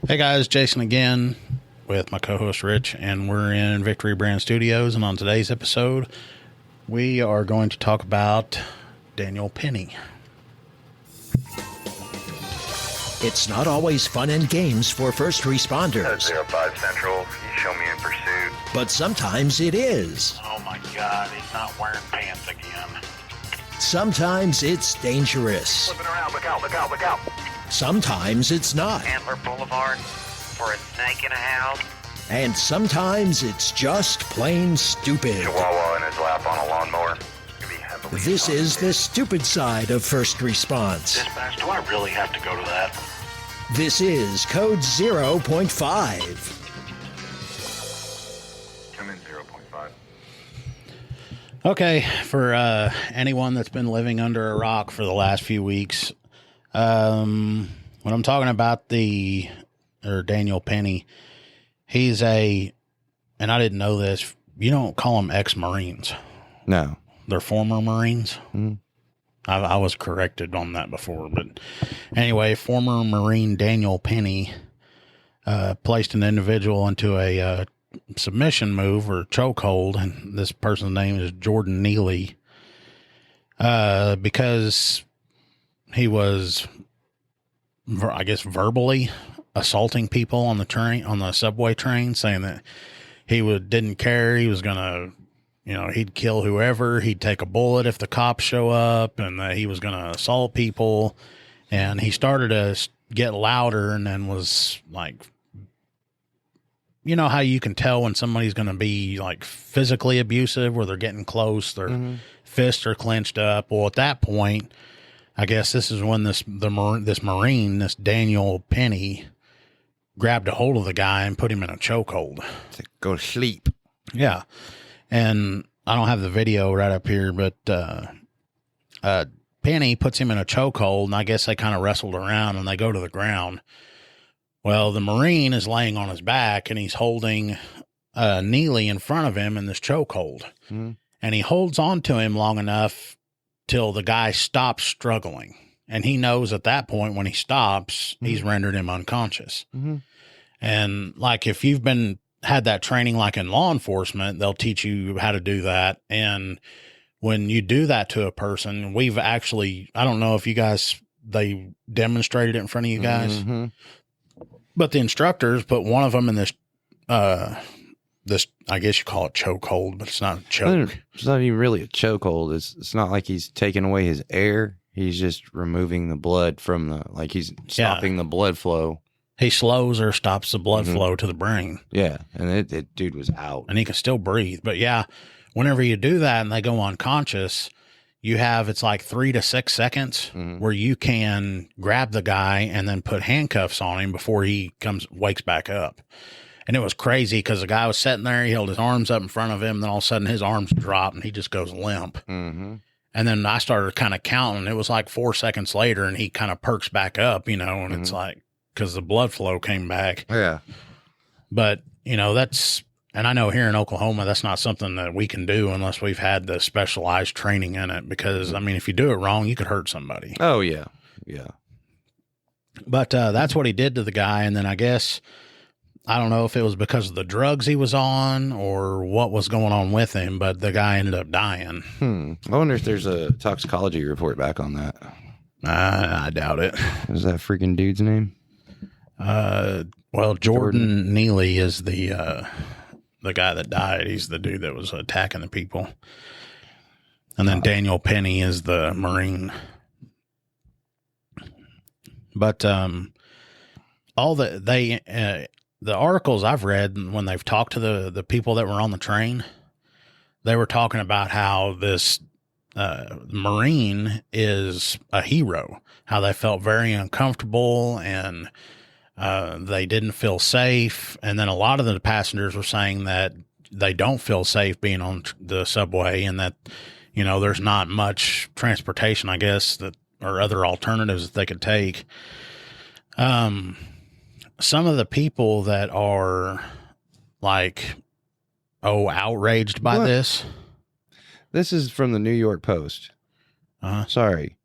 Hey guys, Jason again with my co-host Rich, and we're in Victory Brand Studios, and on today's episode we are going to talk about Daniel Penny. It's not always fun and games for first responders. 05 Central, you show me in pursuit. But sometimes it is. Oh my God, he's not wearing pants again. Sometimes it's dangerous. Flipping around, look out, look out, look out. Sometimes it's not. Antler Boulevard for a snake in a house. And sometimes it's just plain stupid. Chihuahua in his lap on a lawnmower. You'd be heavily This intoxicated. is the stupid side of first response. Dispatch, do I really have to go to that? This is Code 0.5. Come in 0.5. Okay, for anyone that's been living under a rock for the last few weeks, when I'm talking about Daniel Penny, he's and I didn't know this, you don't call them ex-Marines. No. They're former Marines. Mm. I was corrected on that before, but anyway, former Marine Daniel Penny placed an individual into a submission move or chokehold, and this person's name is Jordan Neely, because he was, I guess, verbally assaulting people on the subway train, saying that he didn't care. He was gonna, he'd kill whoever. He'd take a bullet if the cops show up, and that he was gonna assault people. And he started to get louder, and then was like, you know how you can tell when somebody's going to be like physically abusive, where they're getting close, their fists are clenched up. Well, at that point, I guess this is when this Marine, this Daniel Penny, grabbed a hold of the guy and put him in a chokehold. To go to sleep. Yeah. And I don't have the video right up here, but Penny puts him in a chokehold, and I guess they kind of wrestled around, and they go to the ground. Well, the Marine is laying on his back, and he's holding Neely in front of him in this chokehold. Mm. And he holds on to him long enough till the guy stops struggling. And he knows at that point, when he stops, he's rendered him unconscious. Mm-hmm. And like, if you've had that training, like in law enforcement, they'll teach you how to do that. And when you do that to a person, we've actually, I don't know if they demonstrated it in front of you guys, Mm-hmm. but the instructors put one of them in this, I guess you call it chokehold, but it's not a choke. It's not even really a chokehold. It's not like he's taking away his air. He's just removing the blood from he's stopping the blood flow. He slows or stops the blood flow to the brain. Yeah, and it dude was out. And he can still breathe. But yeah, whenever you do that and they go unconscious, it's like 3 to 6 seconds where you can grab the guy and then put handcuffs on him before he wakes back up. And it was crazy because the guy was sitting there, he held his arms up in front of him, and then all of a sudden his arms drop and he just goes limp. Mm-hmm. And then I started kind of counting. It was like 4 seconds later, and he kind of perks back up, and it's like, because the blood flow came back. Yeah. But, and I know here in Oklahoma, that's not something that we can do unless we've had the specialized training in it. Because, I mean, if you do it wrong, you could hurt somebody. Oh, yeah. Yeah. But that's what he did to the guy. And then I guess, I don't know if it was because of the drugs he was on or what was going on with him, but the guy ended up dying. I wonder if there's a toxicology report back on that. I doubt it. Is that freaking dude's name? Well, Jordan Neely is the guy that died. He's the dude that was attacking the people. And then Daniel Penny is the Marine. But all the articles I've read, when they've talked to the people that were on the train, they were talking about how this Marine is a hero, how they felt very uncomfortable and they didn't feel safe. And then a lot of the passengers were saying that they don't feel safe being on the subway, and that, there's not much transportation, I guess, or other alternatives that they could take. Some of the people that are like, outraged by this. This is from the New York Post. Sorry.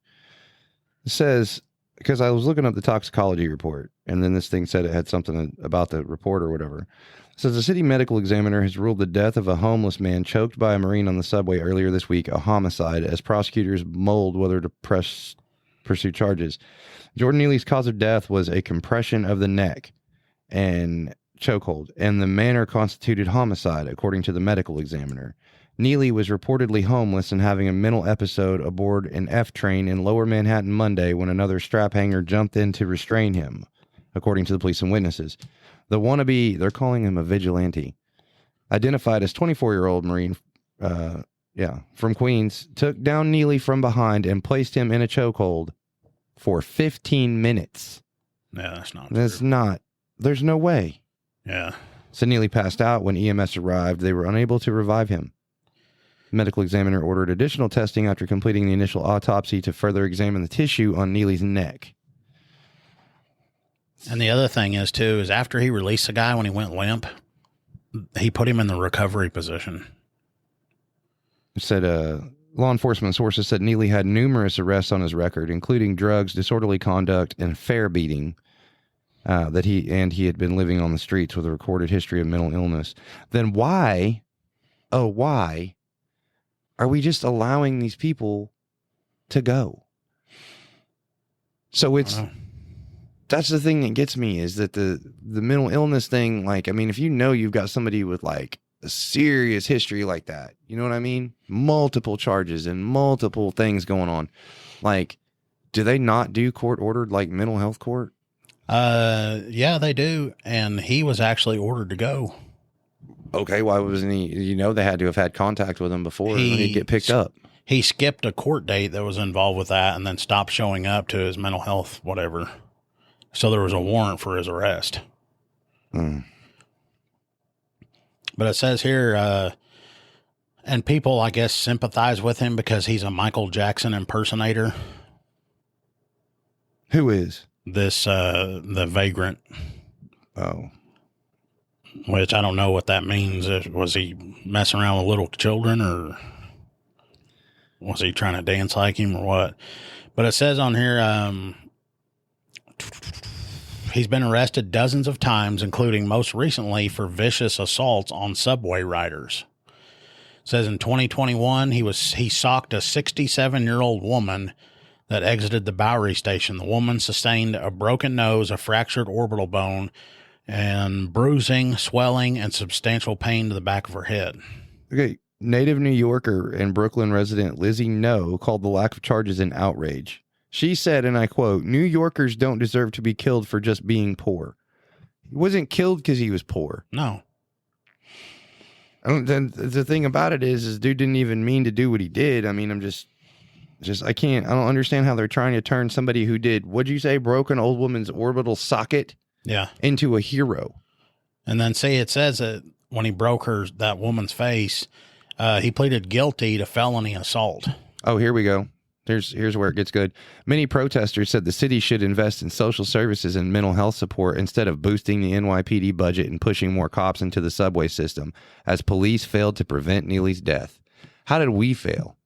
It says, because I was looking up the toxicology report, And then this thing said it had something about the report or whatever. It says the city medical examiner has ruled the death of a homeless man choked by a Marine on the subway earlier this week a homicide as prosecutors mulled whether to pursue charges. Jordan Neely's cause of death was a compression of the neck and chokehold, and the manner constituted homicide, according to the medical examiner. Neely was reportedly homeless and having a mental episode aboard an F train in Lower Manhattan Monday when another strap hanger jumped in to restrain him, according to the police and witnesses. The wannabe, they're calling him a vigilante, identified as 24-year-old Marine, from Queens, took down Neely from behind and placed him in a chokehold for 15 minutes. Yeah, that's not That's true. not, there's no way. Yeah. So Neely passed out. When EMS arrived, they were unable to revive him. Medical examiner ordered additional testing after completing the initial autopsy to further examine the tissue on Neely's neck. And the other thing is, too, is after he released the guy when he went limp, he put him in the recovery position. It said, law enforcement sources said Neely had numerous arrests on his record, including drugs, disorderly conduct, and fare beating. He had been living on the streets with a recorded history of mental illness. Then why are we just allowing these people to go? So that's the thing that gets me, is that the mental illness thing, like, I mean, if you know you've got somebody with like a serious history like that, you know what I mean? Multiple charges and multiple things going on. Like, do they not do court ordered like mental health court? Yeah, they do. And he was actually ordered to go. Okay, why wasn't he? You know, they had to have had contact with him before he'd get picked up. He skipped a court date that was involved with that and then stopped showing up to his mental health, whatever. So there was a warrant for his arrest. But it says here, and people, I guess, sympathize with him because he's a Michael Jackson impersonator. Who is? The vagrant. Oh. Which I don't know what that means. Was he messing around with little children, or was he trying to dance like him, or what? But it says on here, he's been arrested dozens of times, including most recently for vicious assaults on subway riders. It says in 2021, he socked a 67-year-old woman that exited the Bowery station. The woman sustained a broken nose, a fractured orbital bone, and bruising, swelling, and substantial pain to the back of her head. Okay. Native New Yorker and Brooklyn resident Lizzie No called the lack of charges an outrage. She said, and I quote, "New Yorkers don't deserve to be killed for just being poor." He wasn't killed because he was poor. No. The thing about it is dude didn't even mean to do what he did. I mean, I don't understand how they're trying to turn somebody who did, what'd you say, broke an old woman's orbital socket? Yeah. Into a hero. And then see, it says that when he broke that woman's face, he pleaded guilty to felony assault. Oh, here we go. Here's where it gets good. Many protesters said the city should invest in social services and mental health support instead of boosting the NYPD budget and pushing more cops into the subway system, as police failed to prevent Neely's death. How did we fail?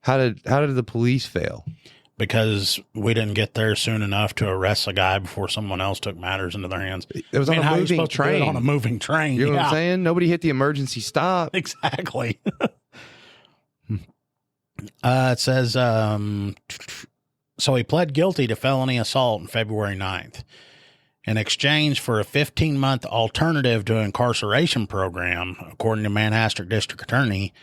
How did the police fail? Because we didn't get there soon enough to arrest a guy before someone else took matters into their hands. It was on a moving train. On a moving train. You know what I'm saying? Nobody hit the emergency stop. Exactly. It says, so he pled guilty to felony assault on February 9th. In exchange for a 15-month alternative to incarceration program, according to Manhattan District Attorney,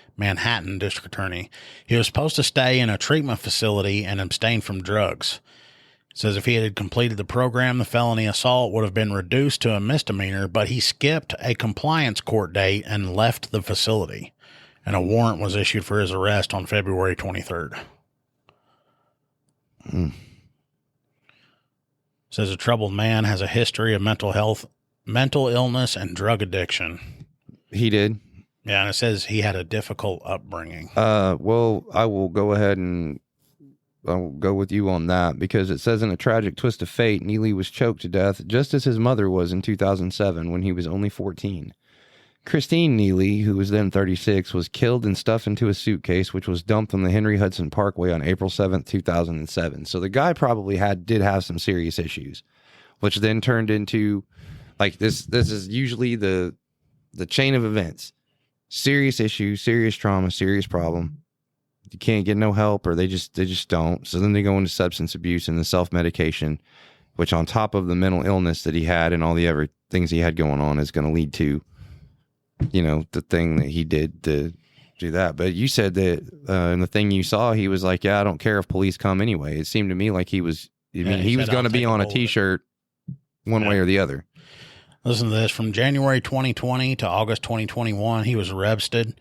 he was supposed to stay in a treatment facility and abstain from drugs. It says if he had completed the program, the felony assault would have been reduced to a misdemeanor, but he skipped a compliance court date and left the facility, and a warrant was issued for his arrest on February 23rd. Says a troubled man has a history of mental illness, and drug addiction. He did. Yeah, and it says he had a difficult upbringing. Well, I will go ahead and I'll go with you on that, because it says in a tragic twist of fate, Neely was choked to death just as his mother was in 2007 when he was only 14. Christine Neely, who was then 36, was killed and stuffed into a suitcase, which was dumped on the Henry Hudson Parkway on April 7th, 2007. So the guy probably did have some serious issues. which then turned into like this is usually the chain of events. Serious issue, serious trauma, serious problem. You can't get no help, or they just don't. So then they go into substance abuse and the self-medication, which on top of the mental illness that he had and all the other things he had going on is going to lead to, the thing that he did to do that. But you said that in the thing you saw, he was like, yeah, I don't care if police come anyway. It seemed to me like he was going to be on a T-shirt one way or the other. Listen to this. From January 2020 to August 2021, he was arrested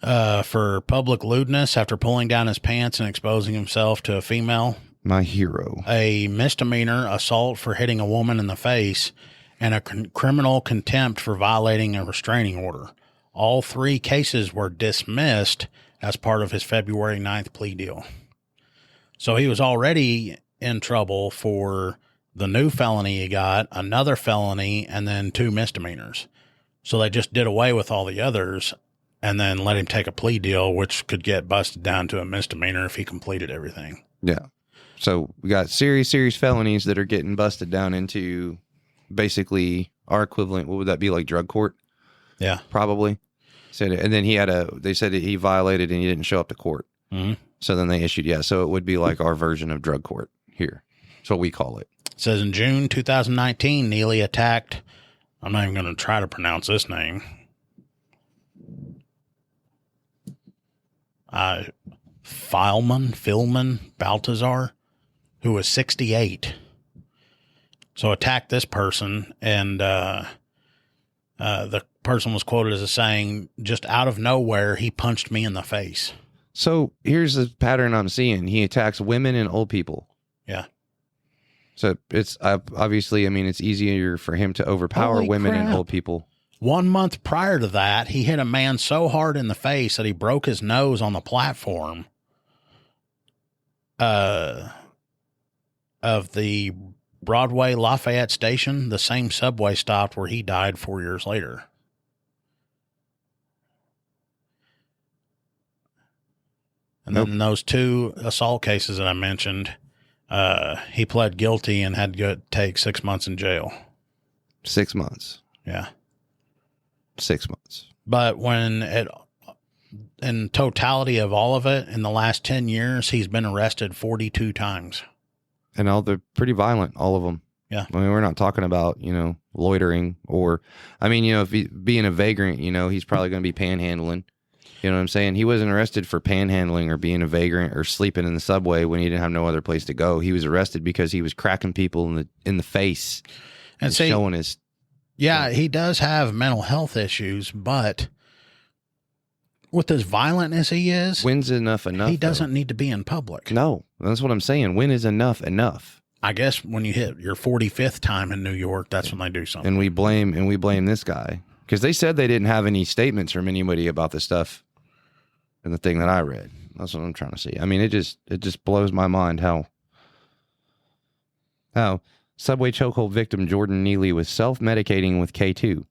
for public lewdness after pulling down his pants and exposing himself to a female. My hero. A misdemeanor assault for hitting a woman in the face, and a criminal contempt for violating a restraining order. All 3 cases were dismissed as part of his February 9th plea deal. So he was already in trouble for the new felony he got, another felony, and then 2 misdemeanors. So they just did away with all the others and then let him take a plea deal, which could get busted down to a misdemeanor if he completed everything. Yeah. So we got serious felonies that are getting busted down into basically our equivalent. What would that be, like drug court? Yeah. Probably. And then they said that he violated and he didn't show up to court. Mm-hmm. So then they issued, so it would be like our version of drug court here. That's what we call it. It says in June 2019, Neely attacked, I'm not even going to try to pronounce this name, Philman Baltazar, who was 68. So attacked this person, and the person was quoted as saying, just out of nowhere, he punched me in the face. So here's the pattern I'm seeing. He attacks women and old people. Yeah. So it's obviously, it's easier for him to overpower Holy women crap. and old people. 1 month prior to that, he hit a man so hard in the face that he broke his nose on the platform of the Broadway Lafayette station, the same subway stop where he died 4 years later. And then those 2 assault cases that I mentioned, he pled guilty and had to take 6 months in jail. 6 months. Yeah. 6 months. But in totality of all of it, in the last 10 years, he's been arrested 42 times. And they're pretty violent, all of them. Yeah. We're not talking about, loitering or, if he being a vagrant, he's probably going to be panhandling. You know what I'm saying? He wasn't arrested for panhandling or being a vagrant or sleeping in the subway when he didn't have no other place to go. He was arrested because he was cracking people in the face and showing his. Yeah, he does have mental health issues, but with as violent as he is, when's enough? He doesn't need to be in public. No, that's what I'm saying. When is enough? I guess when you hit your 45th time in New York, that's when they do something. And we blame this guy because they said they didn't have any statements from anybody about the stuff in the thing that I read. That's what I'm trying to see. It just blows my mind how subway chokehold victim Jordan Neely was self-medicating with K2.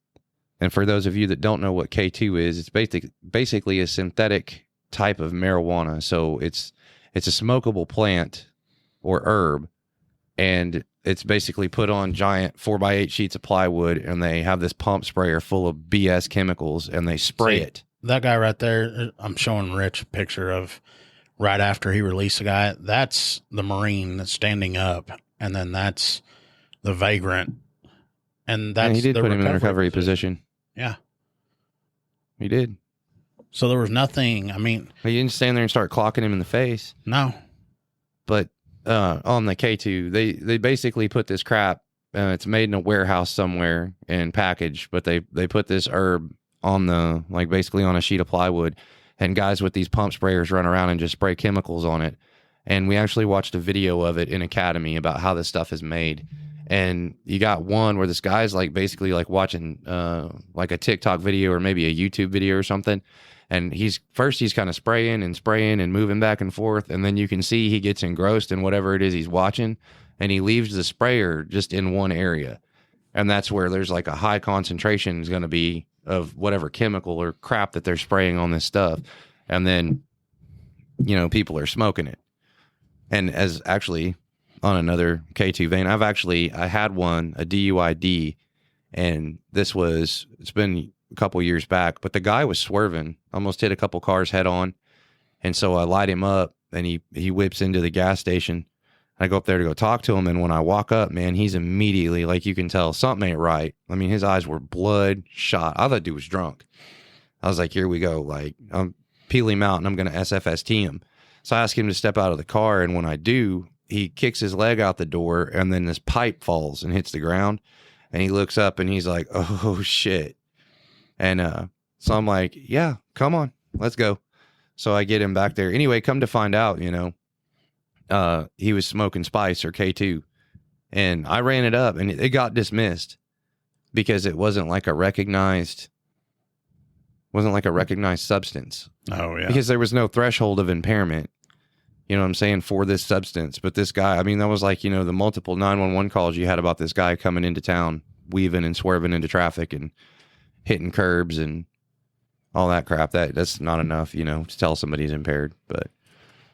And for those of you that don't know what K2 is, it's basically a synthetic type of marijuana. So it's a smokable plant or herb, and it's basically put on giant 4x8 sheets of plywood, and they have this pump sprayer full of BS chemicals, and they spray it. That guy right there, I'm showing Rich a picture of right after he released the guy. That's the Marine that's standing up, and then that's the vagrant. And that's he did the put him in a recovery position. Yeah. He did. So there was nothing, he didn't stand there and start clocking him in the face. No. But on the K2, they basically put this crap, it's made in a warehouse somewhere and packaged, but they put this herb on basically on a sheet of plywood, and guys with these pump sprayers run around and just spray chemicals on it. And we actually watched a video of it in Academy about how this stuff is made. And you got one where this guy's basically watching a TikTok video or maybe a YouTube video or something. And he's kind of spraying and moving back and forth. And then you can see he gets engrossed in whatever it is he's watching. And he leaves the sprayer just in one area. And that's where there's a high concentration is going to be of whatever chemical or crap that they're spraying on this stuff. And then, people are smoking it. And as actually on another K2 van. I had one, a DUID, and it's been a couple years back, but the guy was swerving, almost hit a couple cars head on. And so I light him up, and he whips into the gas station. I go up there to go talk to him, and when I walk up, man, he's immediately, like, you can tell something ain't right. I mean, his eyes were bloodshot. I thought dude was drunk. I was like, here we go. Like, I'm peel him out, and I'm going to SFST him. So I ask him to step out of the car, and when I do, he kicks his leg out the door, and then this pipe falls and hits the ground, and he looks up, and he's like, oh, shit. And so I'm like, yeah, come on, let's go. So I get him back there. Anyway, come to find out, he was smoking spice or K2, and I ran it up, and it got dismissed because it wasn't like a recognized substance. Oh yeah. Because there was no threshold of impairment, you know what I'm saying, for this substance. But this guy, I mean, that was like, the multiple 911 calls you had about this guy coming into town, weaving and swerving into traffic and hitting curbs and all that crap. That's not enough, to tell somebody's impaired, but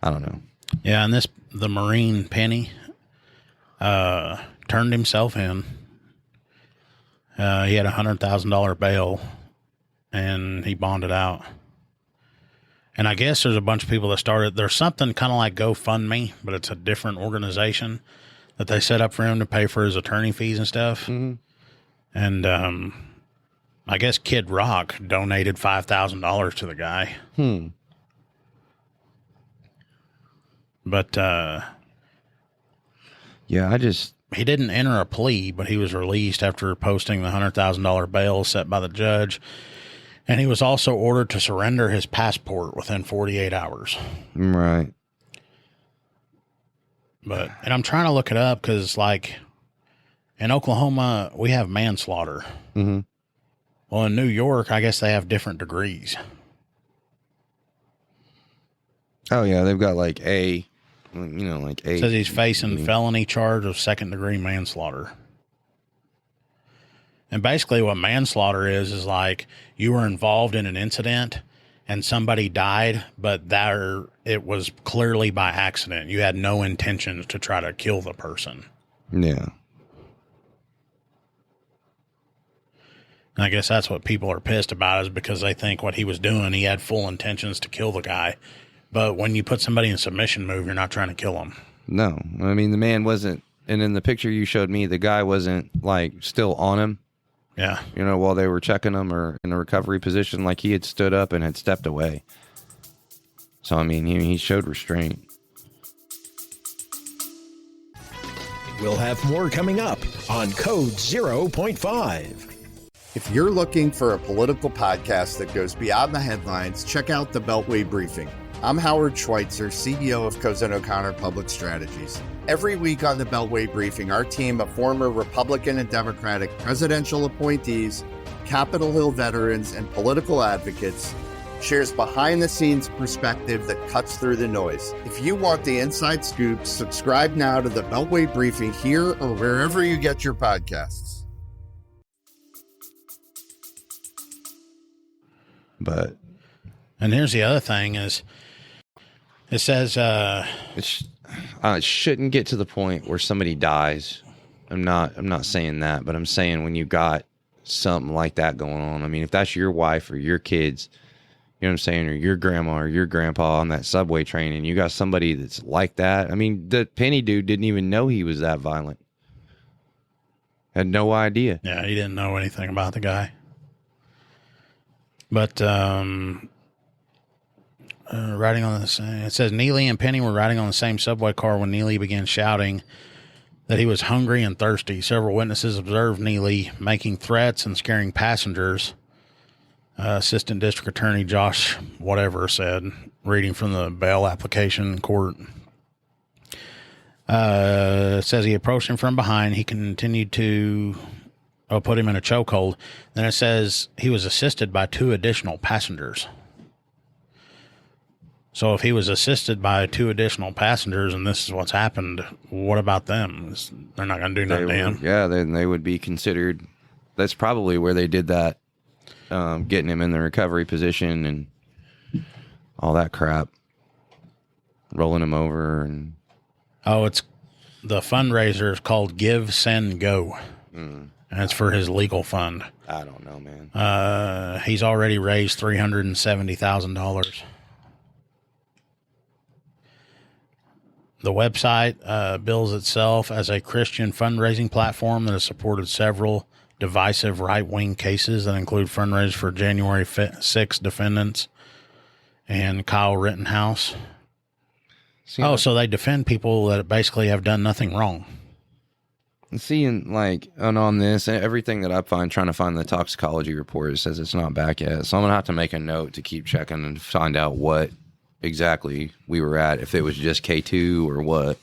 I don't know. Yeah, and the Marine Penny turned himself in. He had $100,000 bail, and he bonded out. And I guess there's a bunch of people that started. There's something kind of like GoFundMe, but it's a different organization that they set up for him to pay for his attorney fees and stuff. Mm-hmm. And I guess Kid Rock donated $5,000 to the guy. But yeah, he didn't enter a plea, but he was released after posting the $100,000 bail set by the judge. And he was also ordered to surrender his passport within 48 hours. Right. And I'm trying to look it up because, like, in Oklahoma, we have manslaughter. Mm-hmm. Well, in New York, I guess they have different degrees. Oh, yeah, they've got like A. It says he's facing felony charge of second-degree manslaughter. And basically what manslaughter is like you were involved in an incident and somebody died, but it was clearly by accident. You had no intentions to try to kill the person. Yeah. And I guess that's what people are pissed about, is because they think what he was doing, he had full intentions to kill the guy. But when you put somebody in submission move, you're not trying to kill them. No. I mean, the man wasn't, and in the picture you showed me, the guy wasn't, like, still on him. Yeah. While they were checking him or in a recovery position, like he had stood up and had stepped away. So, I mean, he showed restraint. We'll have more coming up on Code 0.5. If you're looking for a political podcast that goes beyond the headlines, check out the Beltway Briefing. I'm Howard Schweitzer, CEO of Cozen O'Connor Public Strategies. Every week on the Beltway Briefing, our team of former Republican and Democratic presidential appointees, Capitol Hill veterans, and political advocates shares behind-the-scenes perspective that cuts through the noise. If you want the inside scoop, subscribe now to the Beltway Briefing here or wherever you get your podcasts. And here's the other thing is, it says it shouldn't get to the point where somebody dies. I'm not saying that, but I'm saying when you got something like that going on. I mean, if that's your wife or your kids, you know what I'm saying, or your grandma or your grandpa on that subway train, and you got somebody that's like that. I mean, the Penny dude didn't even know he was that violent. Had no idea. Yeah, he didn't know anything about the guy. But riding on the same, it says Neely and Penny were riding on the same subway car when Neely began shouting that he was hungry and thirsty. Several witnesses observed Neely making threats and scaring passengers. Assistant District Attorney Josh whatever said, reading from the bail application in court. It says he approached him from behind. He continued to put him in a chokehold. Then it says he was assisted by 2 additional passengers. So if he was assisted by 2 additional passengers and this is what's happened, what about them? They're not going to do nothing to him. Yeah, then they would be considered. That's probably where they did that, getting him in the recovery position and all that crap, rolling him over. And oh, it's the fundraiser is called Give, Send, Go. And it's for his legal fund. I don't know, man. He's already raised $370,000. The website bills itself as a Christian fundraising platform that has supported several divisive right-wing cases that include fundraisers for January 6 defendants and Kyle Rittenhouse. So they defend people that basically have done nothing wrong. Seeing and on this, everything that I find, trying to find the toxicology report, it says it's not back yet. So I'm gonna have to make a note to keep checking and find out what exactly we were at, if it was just K2 or what.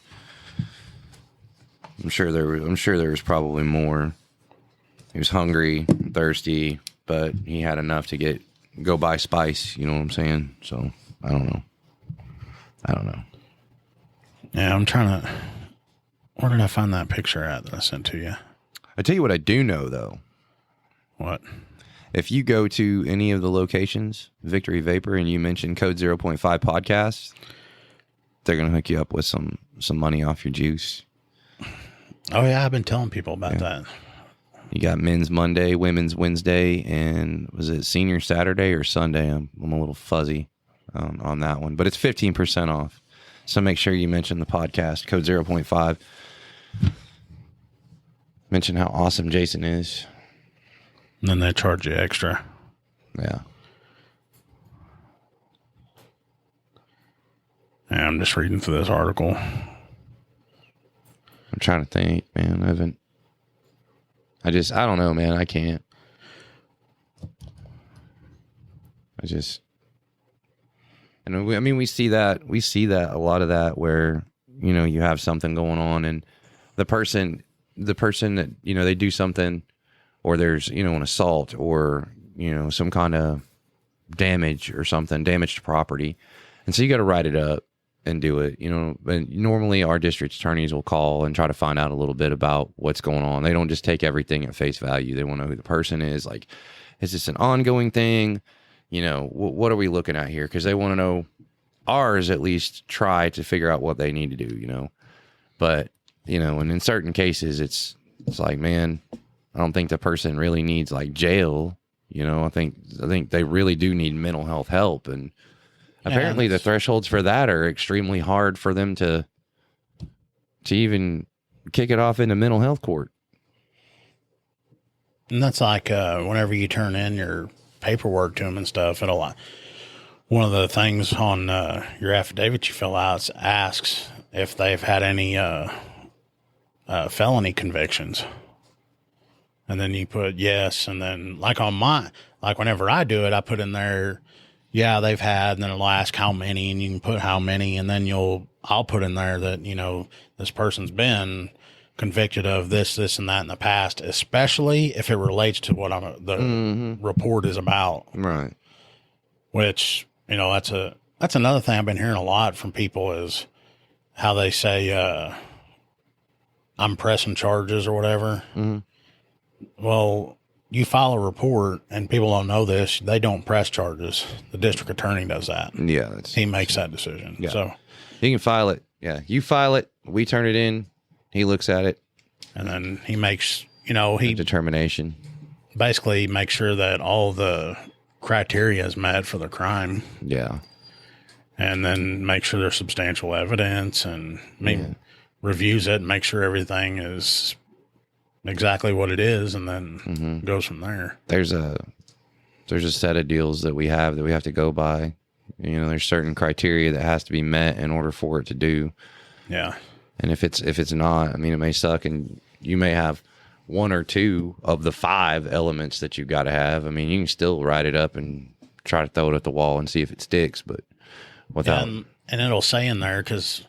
I'm sure there was probably more. He was hungry, thirsty, but he had enough to go buy spice. You know what I'm saying? So I don't know. Yeah, I'm trying to. Where did I find that picture at that I sent to you? I tell you what I do know though. What? If you go to any of the locations, Victory Vapor, and you mention code 0.5 podcast, they're going to hook you up with some money off your juice. Oh, yeah. I've been telling people about that. You got Men's Monday, Women's Wednesday, and was it Senior Saturday or Sunday? I'm a little fuzzy on that one, but it's 15% off. So make sure you mention the podcast, code 0.5. Mention how awesome Jason is. And then they charge you extra. Yeah. Yeah, I'm just reading through this article. I'm trying to think, man. I don't know, man. I can't. We see that a lot of that where, you have something going on and the person that, they do something, or there's, an assault or, some kind of damage or something, damage to property. And so you got to write it up and do it, and normally our district attorneys will call and try to find out a little bit about what's going on. They don't just take everything at face value. They want to know who the person is. Like, is this an ongoing thing? What are we looking at here? Because they want to know. Ours at least try to figure out what they need to do, but, and in certain cases it's like, man, I don't think the person really needs jail. I think they really do need mental health help. And apparently the thresholds for that are extremely hard for them to even kick it off into mental health court. And that's like, whenever you turn in your paperwork to them and stuff, one of the things on your affidavit you fill out asks if they've had any felony convictions. And then you put yes. And then whenever I do it, I put in there, yeah, they've had, and then it'll ask how many, and you can put how many. And then I'll put in there that, this person's been convicted of this, and that in the past, especially if it relates to what the report is about. Right. Which, that's another thing I've been hearing a lot from people is how they say, I'm pressing charges or whatever. Mm-hmm. Well, you file a report and people don't know this. They don't press charges. The district attorney does that. Yeah. He makes that decision. Yeah. So you can file it. Yeah. You file it. We turn it in. He looks at it. And then he makes, determination. Basically makes sure that all the criteria is met for the crime. Yeah. And then make sure there's substantial evidence and reviews it and make sure everything is exactly what it is, and then goes from there. There's a set of deals that we have to go by. There's certain criteria that has to be met in order for it to do. Yeah. And if it's not, it may suck, and you may have one or two of the 5 elements that you've got to have. You can still write it up and try to throw it at the wall and see if it sticks, but without. And it'll say in there, because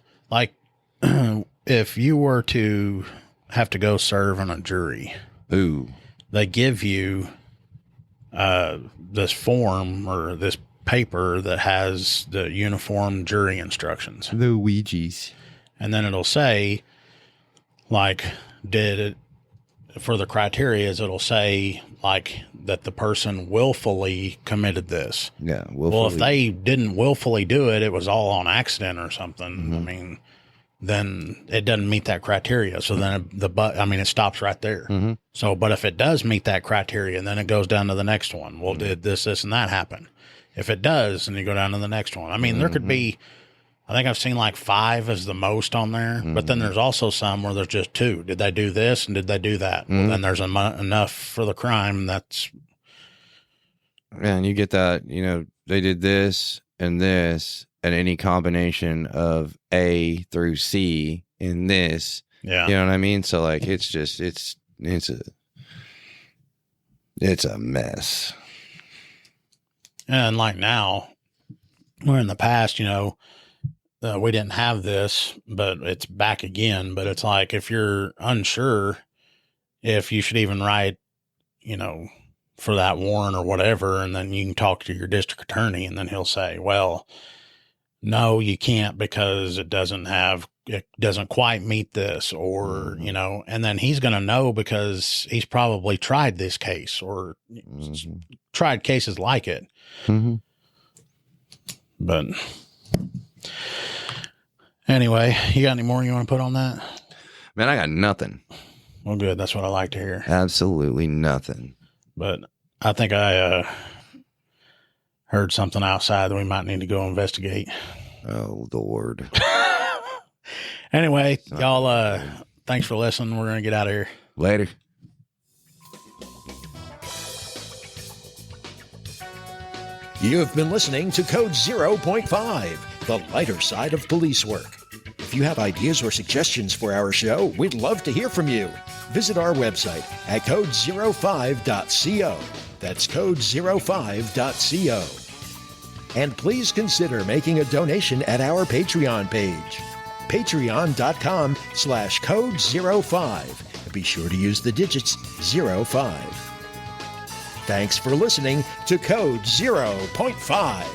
if you were to have to go serve on a jury, they give you this form or this paper that has the uniform jury instructions. The Ouija's. And then it'll say, for the criteria, it'll say, that the person willfully committed this. Yeah. Willfully. Well, if they didn't willfully do it, it was all on accident or something. then it doesn't meet that criteria. So then it stops right there. Mm-hmm. So, but if it does meet that criteria, then it goes down to the next one. Well, did this, and that happen? If it does, then you go down to the next one. I mean, there could be, I think I've seen like 5 as the most on there, but then there's also some where there's just 2. Did they do this and did they do that? Well, then there's enough for the crime. That's. And you get that, they did this and any combination of A through C in this. Yeah. You know what I mean? So like, it's just, it's a mess. And like now, where in the past, we didn't have this, but it's back again. But it's like, if you're unsure if you should even write, for that warrant or whatever, and then you can talk to your district attorney, and then he'll say, well, no, you can't because it doesn't quite meet this, or, and then he's going to know because he's probably tried this case or tried cases like it. Mm-hmm. But anyway, you got any more you want to put on that? Man, I got nothing. Well, good. That's what I like to hear. Absolutely nothing. But I think I heard something outside that we might need to go investigate. Oh, Lord. Anyway, y'all, thanks for listening. We're going to get out of here. Later. You have been listening to Code 0.5, the lighter side of police work. If you have ideas or suggestions for our show, we'd love to hear from you. Visit our website at code05.co. That's code05.co. And please consider making a donation at our Patreon page, patreon.com/code05. Be sure to use the digits 05. Thanks for listening to Code 0.5.